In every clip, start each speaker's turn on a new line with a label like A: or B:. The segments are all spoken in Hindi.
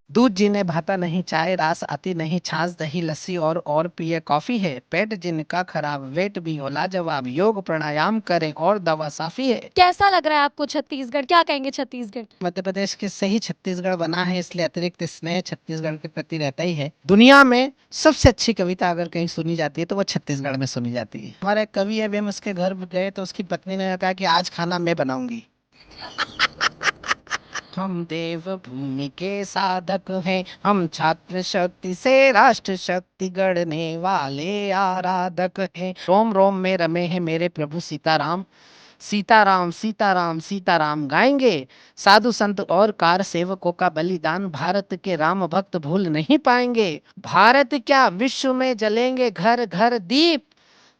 A: दूध जिन्हें भाता नहीं, चाय रास आती नहीं, छाछ दही लस्सी और पिए कॉफी है। पेट जिनका खराब, वेट भी हो लाजवाब, योग प्राणायाम करें और दवा साफी है।
B: कैसा लग रहा है आपको छत्तीसगढ़? क्या कहेंगे छत्तीसगढ़?
A: मध्य प्रदेश के से ही छत्तीसगढ़ बना है, इसलिए अतिरिक्त स्नेह छत्तीसगढ़ के प्रति रहता ही है। दुनिया में सबसे अच्छी कविता अगर कहीं सुनी जाती है तो वो छत्तीसगढ़ में सुनी जाती है। हमारा एक कवि है, वे हम उसके घर गए तो उसकी पत्नी ने कहा कि आज खाना मैं बनाऊंगी। हम देवभूमि के साधक हैं, हम छात्र शक्ति से राष्ट्र शक्ति गढ़ने वाले आराधक हैं। रोम रोम में रमे हैं मेरे प्रभु सीताराम, सीताराम सीताराम सीताराम गाएंगे। साधु संत और कार सेवकों का बलिदान भारत के राम भक्त भूल नहीं पाएंगे। भारत क्या, विश्व में जलेंगे घर घर दीप।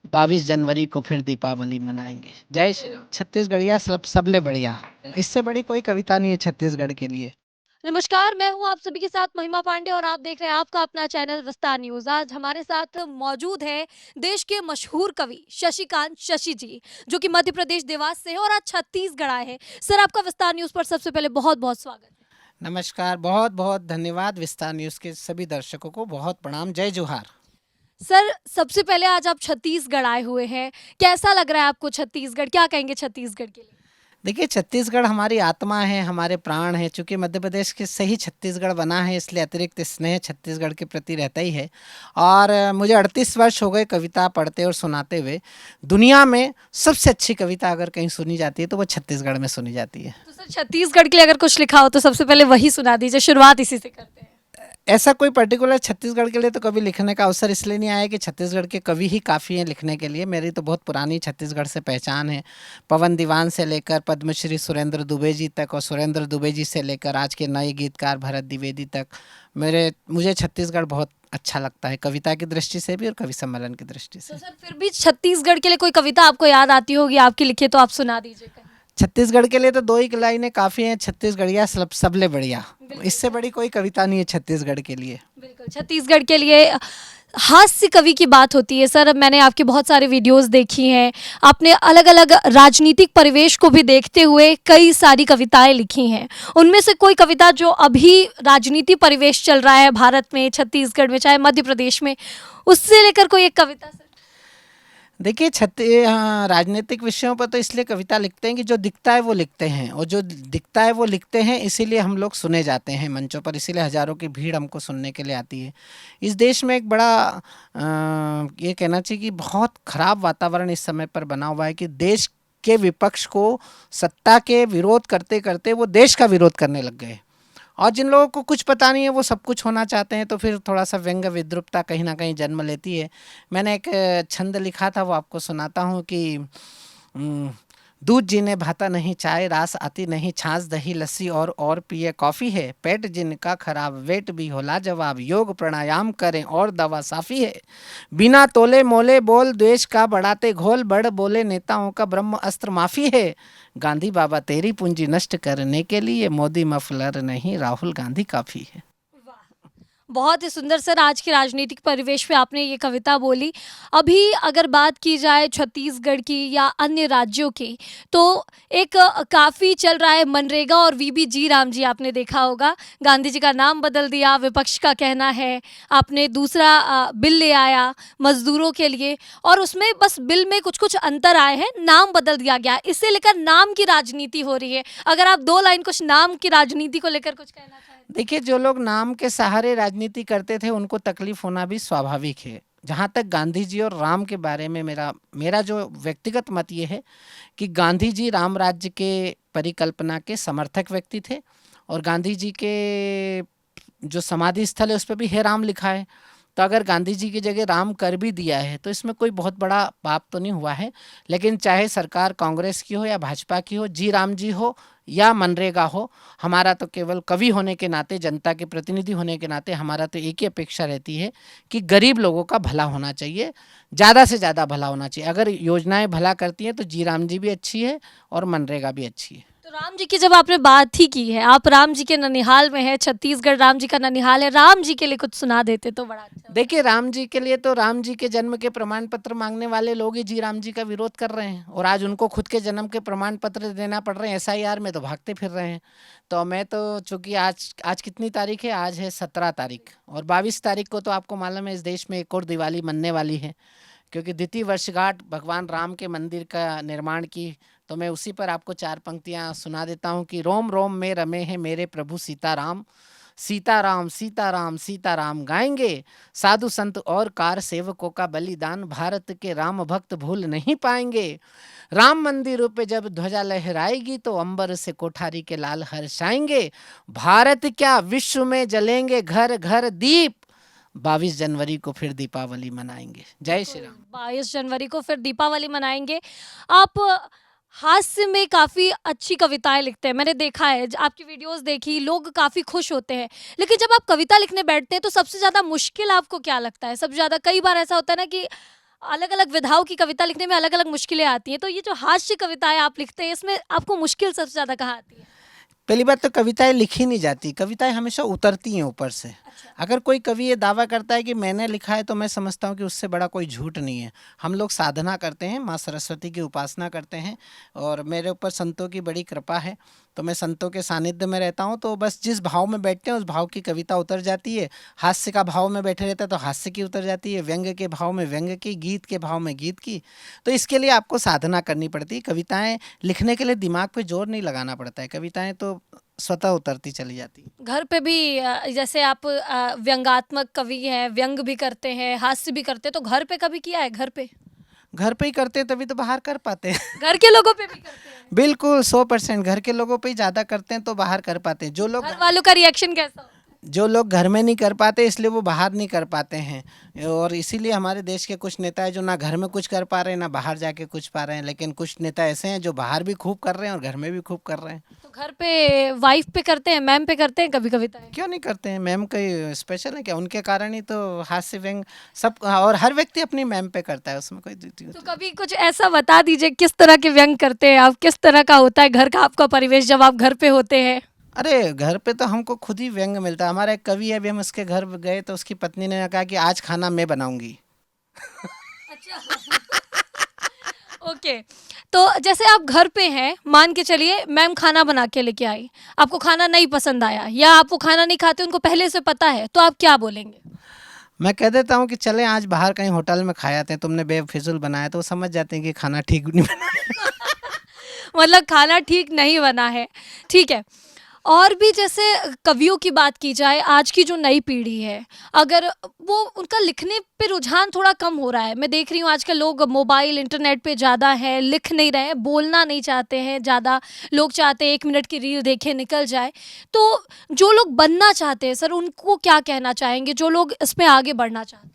A: 22 जनवरी को फिर दीपावली मनाएंगे। जय श्री राम। छत्तीसगढ़िया सबले बढ़िया। इससे बड़ी कोई कविता नहीं है छत्तीसगढ़ के लिए।
B: नमस्कार, मैं हूं आप सभी के साथ महिमा पांडे और आप देख रहे हैं आपका अपना चैनल विस्तार न्यूज। आज हमारे साथ मौजूद है देश के मशहूर कवि शशिकांत शशि जी, जो कि मध्य प्रदेश देवास से है और आज छत्तीसगढ़ आए हैं। सर, आपका विस्तार न्यूज पर सबसे पहले बहुत बहुत स्वागत है।
A: नमस्कार, बहुत बहुत धन्यवाद। विस्तार न्यूज के सभी दर्शकों को बहुत प्रणाम, जय जोहार।
B: सर, सबसे पहले आज आप छत्तीसगढ़ आए हुए हैं, कैसा लग रहा है आपको छत्तीसगढ़? क्या कहेंगे छत्तीसगढ़ के लिए?
A: देखिए, छत्तीसगढ़ हमारी आत्मा है, हमारे प्राण है। चूंकि मध्य प्रदेश के से ही छत्तीसगढ़ बना है, इसलिए अतिरिक्त स्नेह छत्तीसगढ़ के प्रति रहता ही है। और मुझे 38 वर्ष हो गए कविता पढ़ते और सुनाते हुए। दुनिया में सबसे अच्छी कविता अगर कहीं सुनी जाती है तो वो छत्तीसगढ़ में सुनी जाती है।
B: तो सर, छत्तीसगढ़ के लिए अगर कुछ लिखा हो तो सबसे पहले वही सुना दीजिए, शुरुआत इसी से करते हैं।
A: ऐसा कोई पर्टिकुलर छत्तीसगढ़ के लिए तो कभी लिखने का अवसर इसलिए नहीं आया कि छत्तीसगढ़ के कवि ही काफ़ी हैं लिखने के लिए। मेरी तो बहुत पुरानी छत्तीसगढ़ से पहचान है। पवन दीवान से लेकर पद्मश्री सुरेंद्र दुबे जी तक, और सुरेंद्र दुबे जी से लेकर आज के नए गीतकार भरत द्विवेदी तक, मुझे छत्तीसगढ़ बहुत अच्छा लगता है, कविता की दृष्टि से भी और कवि सम्मेलन की दृष्टि
B: तो
A: से।
B: सर, फिर भी छत्तीसगढ़ के लिए कोई कविता आपको याद आती होगी, आपकी लिखी, तो आप सुना दीजिए कहीं।
A: छत्तीसगढ़ के लिए तो दो ही लाइनें काफ़ी हैं, छत्तीसगढ़िया सबले बढ़िया।
B: बिल्कुल
A: इससे बड़ी कोई कविता नहीं है छत्तीसगढ़ के लिए।
B: बिल्कुल छत्तीसगढ़ के लिए हास्य कवि की बात होती है। सर, मैंने आपके बहुत सारे वीडियोस देखी हैं, आपने अलग अलग राजनीतिक परिवेश को भी देखते हुए कई सारी कविताएं लिखी हैं। उनमें से कोई कविता जो अभी राजनीति परिवेश चल रहा है भारत में, छत्तीसगढ़ में, चाहे मध्य प्रदेश में, उससे लेकर कोई एक कविता सर?
A: देखिए, राजनीतिक विषयों पर तो इसलिए कविता लिखते हैं कि जो दिखता है वो लिखते हैं, और जो दिखता है वो लिखते हैं, इसीलिए हम लोग सुने जाते हैं मंचों पर, इसीलिए हज़ारों की भीड़ हमको सुनने के लिए आती है। इस देश में एक बड़ा ये कहना चाहिए कि बहुत ख़राब वातावरण इस समय पर बना हुआ है कि देश के विपक्ष को सत्ता के विरोध करते करते वो देश का विरोध करने लग गए। और जिन लोगों को कुछ पता नहीं है वो सब कुछ होना चाहते हैं, तो फिर थोड़ा सा व्यंग विद्रुपता कहीं ना कहीं जन्म लेती है। मैंने एक छंद लिखा था, वो आपको सुनाता हूँ कि दूध जिन्हें भाता नहीं, चाय रास आती नहीं, छाछ दही लस्सी और पिए कॉफ़ी है। पेट जिनका खराब, वेट भी हो लाजवाब, योग प्राणायाम करें और दवा साफ़ी है। बिना तोले मोले बोल द्वेष का बढ़ाते घोल, बड़ बोले नेताओं का ब्रह्म अस्त्र माफ़ी है। गांधी बाबा तेरी पूंजी नष्ट करने के लिए मोदी मफलर नहीं, राहुल गांधी काफ़ी है।
B: बहुत ही सुंदर सर, आज के राजनीतिक परिवेश पे आपने ये कविता बोली। अभी अगर बात की जाए छत्तीसगढ़ की या अन्य राज्यों की, तो एक काफ़ी चल रहा है मनरेगा और वीबी जी राम जी, आपने देखा होगा। गांधी जी का नाम बदल दिया, विपक्ष का कहना है। आपने दूसरा बिल ले आया मजदूरों के लिए, और उसमें बस बिल में कुछ कुछ अंतर आए हैं, नाम बदल दिया गया। इससे लेकर नाम की राजनीति हो रही है। अगर आप दो लाइन कुछ नाम की राजनीति को लेकर कुछ कहना चाहें।
A: देखिए, जो लोग नाम के सहारे राजनीति करते थे उनको तकलीफ होना भी स्वाभाविक है। जहाँ तक गांधी जी और राम के बारे में मेरा जो व्यक्तिगत मत ये है कि गांधी जी राम राज्य के परिकल्पना के समर्थक व्यक्ति थे, और गांधी जी के जो समाधि स्थल है उस पर भी हे राम लिखा है। तो अगर गांधी जी की जगह राम कर भी दिया है तो इसमें कोई बहुत बड़ा पाप तो नहीं हुआ है। लेकिन चाहे सरकार कांग्रेस की हो या भाजपा की हो, जी राम जी हो या मनरेगा हो, हमारा तो केवल कवि होने के नाते, जनता के प्रतिनिधि होने के नाते हमारा तो एक ही अपेक्षा रहती है कि गरीब लोगों का भला होना चाहिए, ज़्यादा से ज़्यादा भला होना चाहिए। अगर योजनाएं भला करती हैं तो जी राम जी भी अच्छी है और मनरेगा भी अच्छी है।
B: तो राम जी की जब आपने बात ही की है, आप राम जी के ननिहाल में हैं, छत्तीसगढ़ राम जी का ननिहाल है, राम जी के लिए कुछ सुना देते तो बड़ा अच्छा होता।
A: देखिए, राम जी के लिए तो राम जी के जन्म के प्रमाण पत्र मांगने वाले लोग ही जी राम जी का विरोध कर रहे हैं, और आज उनको खुद के जन्म के प्रमाण पत्र देना पड़ रहे हैं, एसआईआर में तो भागते फिर रहे हैं। तो मैं तो, चूंकि आज आज कितनी तारीख है, आज है 17 तारीख, और 22 तारीख को तो आपको मालूम है इस देश में एक और दिवाली मनने वाली है, क्योंकि द्वितीय वर्षगांठ भगवान राम के मंदिर का निर्माण की। तो मैं उसी पर आपको 4 पंक्तियां सुना देता हूँ कि रोम रोम में रमे हैं मेरे प्रभु सीताराम, सीताराम सीताराम सीताराम गाएंगे, साधु संत और कार सेवकों का बलिदान भारत के राम भक्त भूल नहीं पाएंगे। राम मंदिरों पे जब ध्वजा लहराएगी तो अंबर से कोठारी के लाल हर्षाएंगे, भारत क्या विश्व में जलेंगे घर घर दीप, 22 जनवरी को फिर दीपावली मनाएंगे। जय श्री राम।
B: 22 जनवरी को फिर दीपावली मनाएंगे। आप हास्य में काफ़ी अच्छी कविताएं लिखते हैं, मैंने देखा है, आपकी वीडियोस देखी, लोग काफ़ी खुश होते हैं। लेकिन जब आप कविता लिखने बैठते हैं तो सबसे ज़्यादा मुश्किल आपको क्या लगता है? सबसे ज़्यादा, कई बार ऐसा होता है ना कि अलग अलग विधाओं की कविता लिखने में अलग अलग मुश्किलें आती हैं, तो ये जो हास्य कविताएं आप लिखते हैं इसमें आपको मुश्किल सबसे ज़्यादा कहाँ आती है?
A: पहली बात तो कविताएं लिखी नहीं जाती, कविताएं हमेशा उतरती हैं ऊपर से। अगर कोई कवि ये दावा करता है कि मैंने लिखा है, तो मैं समझता हूँ कि उससे बड़ा कोई झूठ नहीं है। हम लोग साधना करते हैं, माँ सरस्वती की उपासना करते हैं, और मेरे ऊपर संतों की बड़ी कृपा है, तो मैं संतों के सानिध्य में रहता हूँ, तो बस जिस भाव में बैठते हैं उस भाव की कविता उतर जाती है। हास्य का भाव में बैठे रहते हैं तो हास्य की उतर जाती है, व्यंग के भाव में व्यंग की, गीत के भाव में गीत की। तो इसके लिए आपको साधना करनी पड़ती है। कविताएं लिखने के लिए दिमाग पे जोर नहीं लगाना पड़ता है, कविताएं तो स्वतः उतरती चली जाती है।
B: घर पे भी जैसे आप व्यंगात्मक कवि हैं, व्यंग भी करते हैं, हास्य भी करते हैं, तो घर पे कभी किया है?
A: घर पे ही करते हैं तभी तो बाहर कर पाते हैं।
B: घर के लोगों पे भी करते हैं?
A: बिल्कुल 100% घर के लोगों पे ही ज़्यादा करते हैं तो बाहर कर पाते हैं।
B: घर वालों का रिएक्शन कैसा होता है?
A: जो लोग घर में नहीं कर पाते इसलिए वो बाहर नहीं कर पाते हैं, और इसीलिए हमारे देश के कुछ नेता है जो ना घर में कुछ कर पा रहे हैं ना बाहर जाके कुछ पा रहे हैं। लेकिन कुछ नेता ऐसे हैं जो बाहर भी खूब कर रहे हैं और घर में भी खूब कर रहे हैं।
B: तो घर पे वाइफ पे करते हैं, मैम पे करते हैं कभी कविताएं?
A: क्यों नहीं करते हैं? मैम कोई स्पेशल है क्या? उनके कारण ही तो हास्य व्यंग सब, और हर व्यक्ति अपनी मैम पे करता है, उसमें कोई
B: तो कभी कुछ ऐसा बता दीजिए, किस तरह के व्यंग करते हैं आप, किस तरह का होता है घर का आपका परिवेश जब आप घर पे होते हैं?
A: अरे घर पे तो हमको खुद ही व्यंग मिलता है। हमारा एक कवि है, अभी हम उसके घर गए तो उसकी पत्नी ने कहा कि आज खाना मैं बनाऊंगी।
B: अच्छा। ओके। तो जैसे आप घर पे हैं, मान के चलिए मैम खाना बना के लेके आई, आपको खाना नहीं पसंद आया, या आप वो खाना नहीं खाते, उनको पहले से पता है, तो आप क्या बोलेंगे?
A: मैं कह देता हूँ कि चले आज बाहर कहीं होटल में खाए आते हैं, तुमने बेफिजुल बनाया, तो वो समझ जाते हैं कि खाना ठीक नहीं बना।
B: मतलब खाना ठीक नहीं बना है, ठीक है। और भी जैसे कवियों की बात की जाए, आज की जो नई पीढ़ी है, अगर वो, उनका लिखने पे रुझान थोड़ा कम हो रहा है। मैं देख रही हूँ आजकल लोग मोबाइल इंटरनेट पे ज़्यादा है, लिख नहीं रहे हैं, बोलना नहीं चाहते हैं ज़्यादा। लोग चाहते हैं 1 मिनट की रील देखें निकल जाए। तो जो लोग बनना चाहते हैं सर, उनको क्या कहना चाहेंगे, जो लोग इसमें आगे बढ़ना चाहते हैं?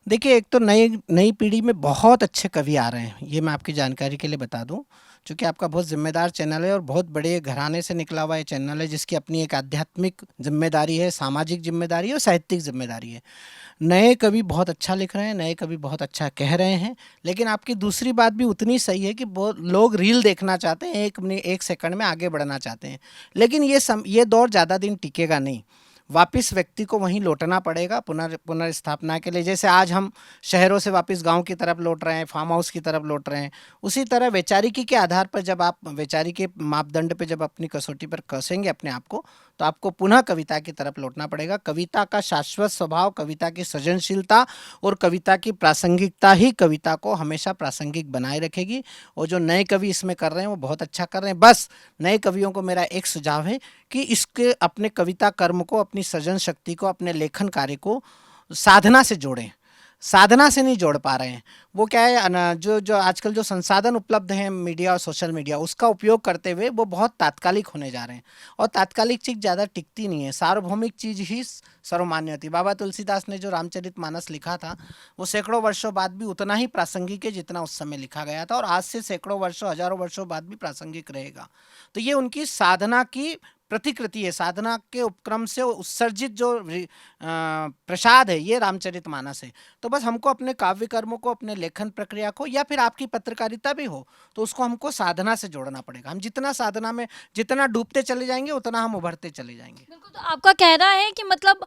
A: देखिए, एक तो नई नई पीढ़ी में बहुत अच्छे कवि आ रहे हैं, ये मैं आपकी जानकारी के लिए बता दूं। चूँकि आपका बहुत ज़िम्मेदार चैनल है और बहुत बड़े घराने से निकला हुआ ये चैनल है, जिसकी अपनी एक आध्यात्मिक ज़िम्मेदारी है, सामाजिक ज़िम्मेदारी है और साहित्यिक ज़िम्मेदारी है। नए कवि बहुत अच्छा लिख रहे हैं, नए कवि बहुत अच्छा कह रहे हैं, लेकिन आपकी दूसरी बात भी उतनी सही है कि बहुत लोग रील देखना चाहते हैं, 1 सेकंड में आगे बढ़ना चाहते हैं। लेकिन ये दौर ज़्यादा दिन टिकेगा नहीं, वापिस व्यक्ति को वहीं लौटना पड़ेगा पुनर्स्थापना के लिए। जैसे आज हम शहरों से वापस गांव की तरफ लौट रहे हैं, फार्म हाउस की तरफ लौट रहे हैं, उसी तरह वैचारिकी के आधार पर जब आप वैचारिक के मापदंड पर जब अपनी कसौटी पर कसेंगे अपने आप को, तो आपको पुनः कविता की तरफ लौटना पड़ेगा। कविता का शाश्वत स्वभाव, कविता की सृजनशीलता और कविता की प्रासंगिकता ही कविता को हमेशा प्रासंगिक बनाए रखेगी। और जो नए कवि इसमें कर रहे हैं वो बहुत अच्छा कर रहे हैं। बस नए कवियों को मेरा एक सुझाव है कि इसके अपने कविता कर्म को, अपनी सृजन शक्ति को, अपने लेखन कार्य को साधना से जोड़ें। साधना से नहीं जोड़ पा रहे हैं। वो क्या है, जो आजकल जो संसाधन उपलब्ध हैं मीडिया और सोशल मीडिया, उसका उपयोग करते हुए वो बहुत तात्कालिक होने जा रहे हैं, और तात्कालिक चीज़ ज़्यादा टिकती नहीं है। सार्वभौमिक चीज़ ही सर्वमान्य होती है। बाबा तुलसीदास ने जो रामचरितमानस लिखा था वो सैकड़ों वर्षों बाद भी उतना ही प्रासंगिक है जितना उस समय लिखा गया था, और आज से सैकड़ों वर्षों, हजारों वर्षों बाद भी प्रासंगिक रहेगा। तो ये उनकी साधना की प्रतिकृति है, साधना के उपक्रम से उत्सर्जित जो प्रसाद है, ये रामचरितमानस है। तो बस हमको अपने काव्य कर्मों को, अपने लेखन प्रक्रिया को, या फिर आपकी पत्रकारिता भी हो, तो उसको हमको साधना से जोड़ना पड़ेगा। हम जितना साधना में जितना डूबते चले जाएंगे, उतना हम उभरते चले जाएंगे।
B: बिल्कुल, तो आपका कहना है कि मतलब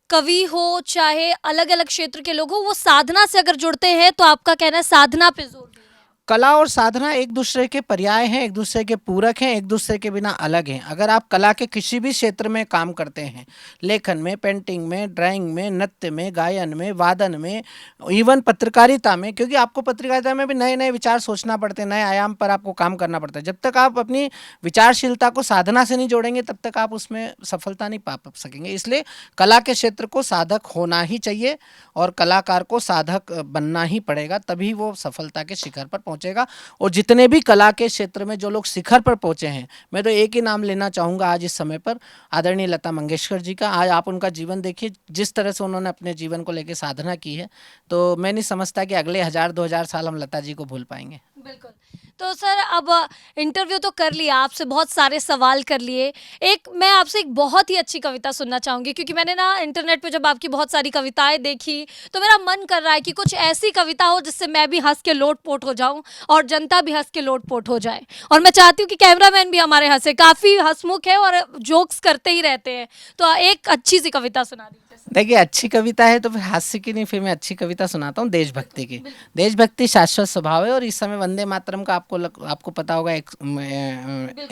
B: कवि हो चाहे अलग अलग क्षेत्र के लोग हो, वो साधना से अगर जुड़ते हैं तो आपका कहना है साधना पे जोर देना है।
A: कला और साधना एक दूसरे के पर्याय हैं, एक दूसरे के पूरक हैं, एक दूसरे के बिना अलग हैं। अगर आप कला के किसी भी क्षेत्र में काम करते हैं, लेखन में, पेंटिंग में, ड्राइंग में, नृत्य में, गायन में, वादन में, इवन पत्रकारिता में, क्योंकि आपको पत्रकारिता में भी नए नए विचार सोचना पड़ते हैं, नए आयाम पर आपको काम करना पड़ता है। जब तक आप अपनी विचारशीलता को साधना से नहीं जोड़ेंगे, तब तक आप उसमें सफलता नहीं पा सकेंगे। इसलिए कला के क्षेत्र को साधक होना ही चाहिए और कलाकार को साधक बनना ही पड़ेगा, तभी वो सफलता के शिखर पर पहुंचेगा। और जितने भी कला के क्षेत्र में जो लोग शिखर पर पहुंचे हैं, मैं तो एक ही नाम लेना चाहूँगा आज इस समय पर, आदरणीय लता मंगेशकर जी का। आज आप उनका जीवन देखिए, जिस तरह से उन्होंने अपने जीवन को लेकर साधना की है, तो मैं नहीं समझता कि अगले 1000-2000 साल हम लता जी को भूल पाएंगे।
B: बिल्कुल। तो सर अब इंटरव्यू तो कर लिया, आपसे बहुत सारे सवाल कर लिए। एक मैं आपसे एक बहुत ही अच्छी कविता सुनना चाहूँगी, क्योंकि मैंने ना इंटरनेट पे जब आपकी बहुत सारी कविताएं देखी तो मेरा मन कर रहा है कि कुछ ऐसी कविता हो जिससे मैं भी हंस के लोटपोट हो जाऊं और जनता भी हंस के लोटपोट हो जाए। और मैं चाहती हूँ कि कैमरामैन भी हमारे हंसे, काफ़ी हंसमुख है और जोक्स करते ही रहते हैं। तो एक अच्छी सी कविता सुना दीजिए।
A: देखिए, अच्छी कविता है तो फिर हास्य की नहीं, फिर मैं अच्छी कविता सुनाता हूँ देशभक्ति की। देशभक्ति शाश्वत स्वभाव है, और इस समय वंदे मातरम का आपको पता होगा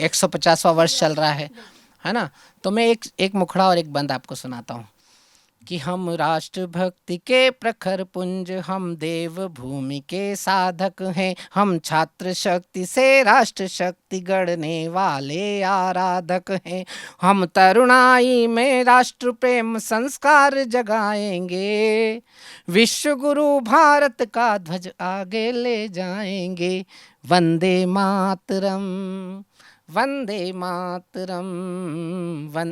A: 150वां वर्ष चल रहा है ना। तो मैं एक मुखड़ा और एक बंद आपको सुनाता हूँ कि हम राष्ट्र भक्ति के प्रखर पुंज, हम देव भूमि के साधक हैं, हम छात्र शक्ति से राष्ट्र शक्ति गढ़ने वाले आराधक हैं, हम तरुणाई में राष्ट्र प्रेम संस्कार जगाएंगे, विश्व गुरु भारत का ध्वज आगे ले जाएंगे, वंदे मातरम, वंदे मातरम।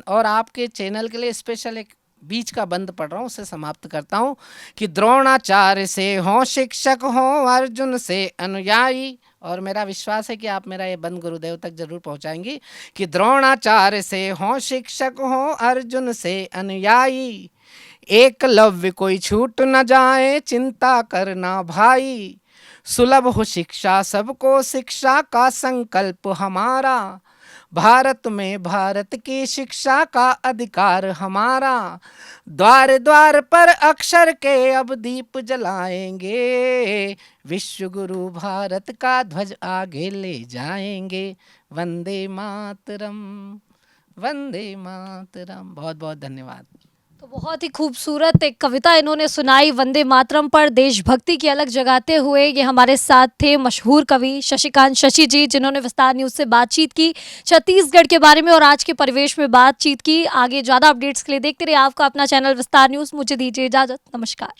A: और आपके चैनल के लिए स्पेशल एक बीच का बंद पढ़ रहा हूँ, उसे समाप्त करता हूँ कि द्रोणाचार्य से हों शिक्षक, हों अर्जुन से अनुयायी। और मेरा विश्वास है कि आप मेरा ये बंद गुरुदेव तक जरूर पहुँचाएंगी कि द्रोणाचार्य से हों शिक्षक, हों अर्जुन से अनुयायी, एकलव्य कोई छूट न जाए, चिंता करना भाई, सुलभ हो शिक्षा सबको, शिक्षा का संकल्प हमारा, भारत में भारत की शिक्षा का अधिकार हमारा, द्वार द्वार पर अक्षर के अब दीप जलाएंगे, विश्व गुरु भारत का ध्वज आगे ले जाएंगे, वंदे मातरम, वंदे मातरम। बहुत बहुत धन्यवाद।
B: तो बहुत ही खूबसूरत एक कविता इन्होंने सुनाई वंदे मातरम पर, देशभक्ति की अलग जगाते हुए। ये हमारे साथ थे मशहूर कवि शशिकांत शशि जी, जिन्होंने विस्तार न्यूज़ से बातचीत की छत्तीसगढ़ के बारे में और आज के परिवेश में बातचीत की। आगे ज़्यादा अपडेट्स के लिए देखते रहिए आपका अपना चैनल विस्तार न्यूज़। मुझे दीजिए इजाज़त, नमस्कार।